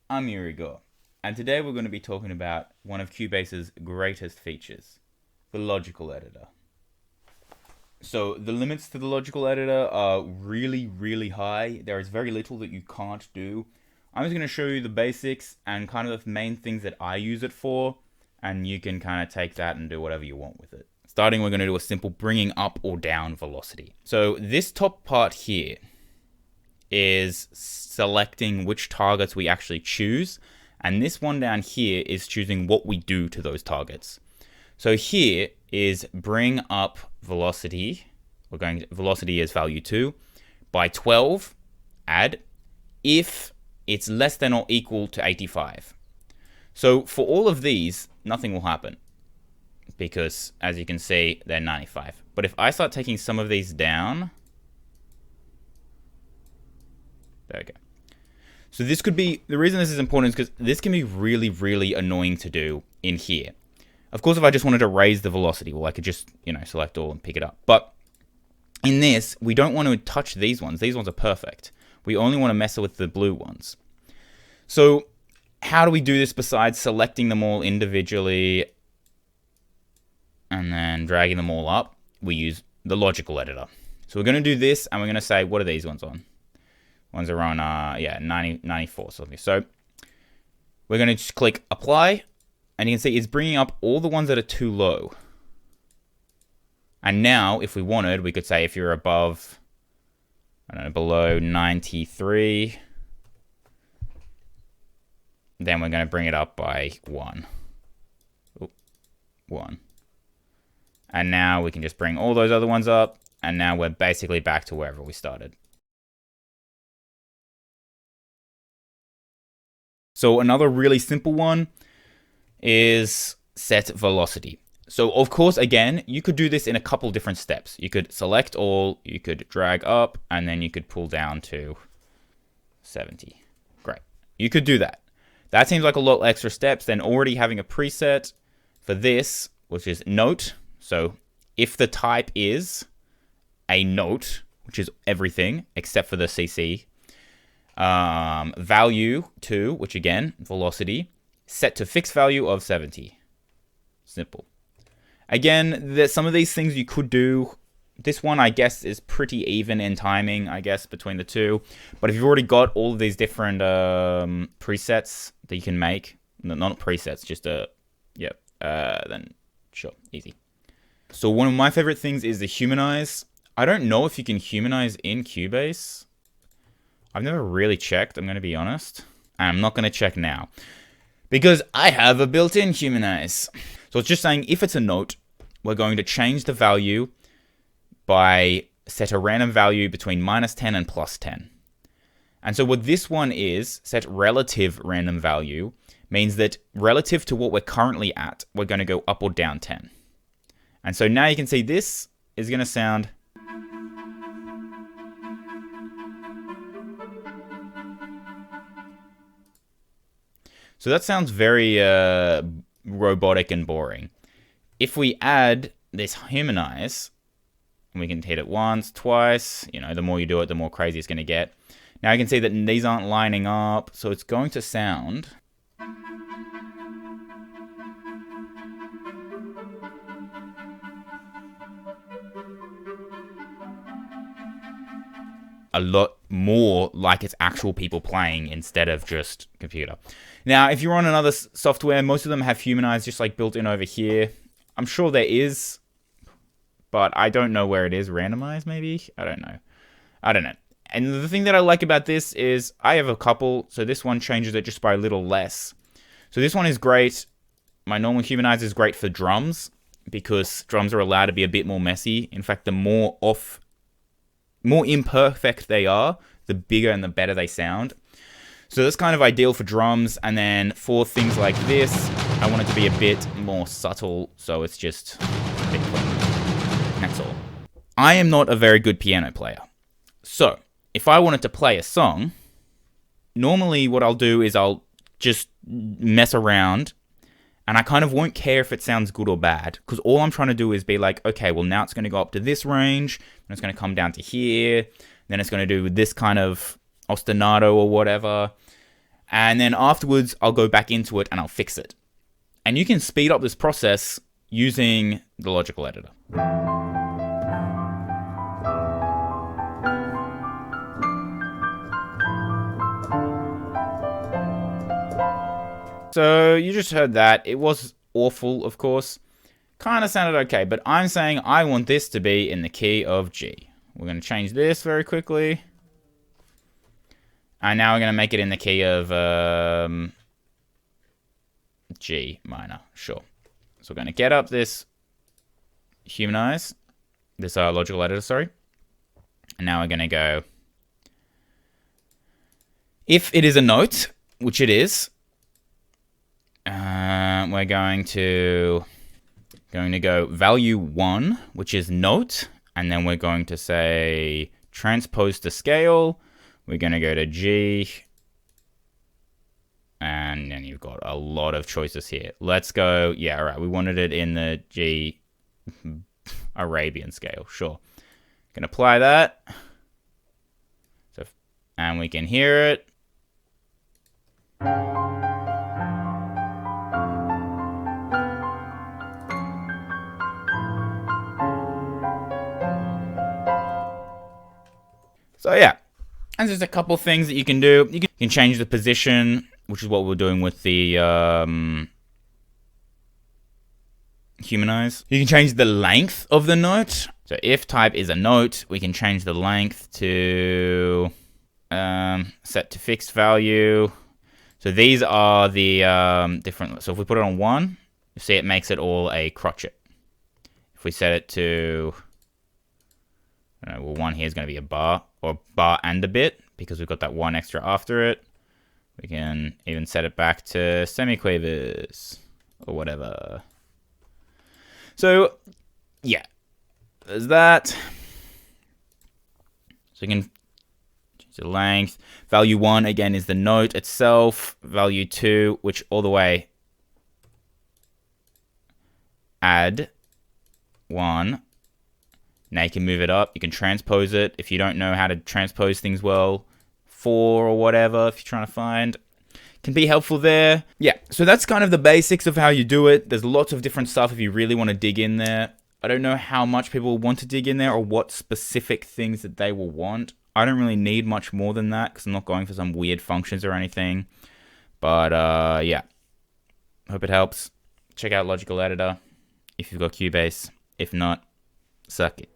I'm Igor, and today we're going to be talking about one of Cubase's greatest features, the logical editor. So the limits to the logical editor are really, really high. There is very little that you can't do. I'm just going to show you the basics and kind of the main things that I use it for, and you can kind of take that and do whatever you want with it. Starting, we're going to do a simple bringing up or down velocity. So this top part here is selecting which targets we actually choose, and this one down here is choosing what we do to those targets. So here is bring up velocity. We're going to, velocity is value 2 by 12, add, if it's less than or equal to 85. So for all of these, nothing will happen because, as you can see, they're 95. But if I start taking some of these down, there we go. So this could be, the reason this is important is because this can be really, really annoying to do in here. Of course, if I just wanted to raise the velocity, well, I could just, select all and pick it up. But in this, we don't want to touch these ones. These ones are perfect. We only want to mess with the blue ones. So how do we do this besides selecting them all individually and then dragging them all up? We use the logical editor. So we're going to do this, and we're going to say, what are these ones on? Ones are on, 94 something. So we're going to just click apply, and you can see it's bringing up all the ones that are too low. And now, if we wanted, we could say if you're above, I don't know, below 93, then we're going to bring it up by 1. Ooh, 1. And now we can just bring all those other ones up, and now we're basically back to wherever we started. So another really simple one is set velocity. So of course, again, you could do this in a couple different steps. You could select all, you could drag up, and then you could pull down to 70. Great. You could do that. That seems like a lot extra steps than already having a preset for this, which is note. So if the type is a note, which is everything except for the CC, value 2, which again, velocity, set to fixed value of 70. Simple. Again, there's some of these things you could do. This one, I guess, is pretty even in timing, I guess, between the two. But if you've already got all of these different presets that you can make, not presets, just then sure, easy. So one of my favorite things is the humanize. I don't know if you can humanize in Cubase. I've never really checked, I'm going to be honest. And I'm not going to check now, because I have a built-in humanize. So it's just saying if it's a note, we're going to change the value by set a random value between -10 and +10. And so what this one is, set relative random value, means that relative to what we're currently at, we're going to go up or down 10. And so now you can see this is going to sound... So that sounds very robotic and boring. If we add this humanize, and we can hit it once, twice, the more you do it, the more crazy it's going to get. Now you can see that these aren't lining up, so it's going to sound... a lot more like it's actual people playing instead of just computer. Now, if you're on another software, most of them have humanize just like built in over here. I'm sure there is, but I don't know where it is. Randomize, maybe? I don't know. And the thing that I like about this is I have a couple, so this one changes it just by a little less. So this one is great. My normal humanize is great for drums because drums are allowed to be a bit more messy. In fact, the more imperfect they are, the bigger and the better they sound. So that's kind of ideal for drums. And then for things like this, I want it to be a bit more subtle, so it's just a bit clean. That's all. I am not a very good piano player. So if I wanted to play a song, normally what I'll do is I'll just mess around, and I kind of won't care if it sounds good or bad, because all I'm trying to do is be like, okay, well now it's going to go up to this range, and it's going to come down to here, then it's going to do this kind of ostinato or whatever. And then afterwards, I'll go back into it and I'll fix it. And you can speed up this process using the logical editor. So you just heard that. It was awful, of course. Kind of sounded okay, but I'm saying I want this to be in the key of G. We're going to change this very quickly. And now we're going to make it in the key of G minor. Sure. So we're going to get up this Humanize, this logical editor, sorry. And now we're going to go, if it is a note, which it is, we're going to go value 1, which is note, and then we're going to say transpose to scale. We're going to go to G, and then you've got a lot of choices here. Let's go, yeah, all right, we wanted it in the G Arabian scale, sure. Can apply that, so, and we can hear it. So yeah, and there's a couple things that you can do. You can change the position, which is what we're doing with the Humanize. You can change the length of the note. So if type is a note, we can change the length to set to fixed value. So these are the different. So if we put it on 1, you see it makes it all a crotchet. If we set it to, I don't know, well, 1 here is going to be a bar, or bar and a bit, because we've got that 1 extra after it. We can even set it back to semiquavers or whatever. So yeah, there's that. So you can change the length. Value 1 again is the note itself. Value 2, which all the way add 1. Now you can move it up. You can transpose it if you don't know how to transpose things well. 4 or whatever, if you're trying to find. Can be helpful there. Yeah, so that's kind of the basics of how you do it. There's lots of different stuff if you really want to dig in there. I don't know how much people want to dig in there or what specific things that they will want. I don't really need much more than that because I'm not going for some weird functions or anything. But yeah, hope it helps. Check out Logical Editor if you've got Cubase. If not, suck it.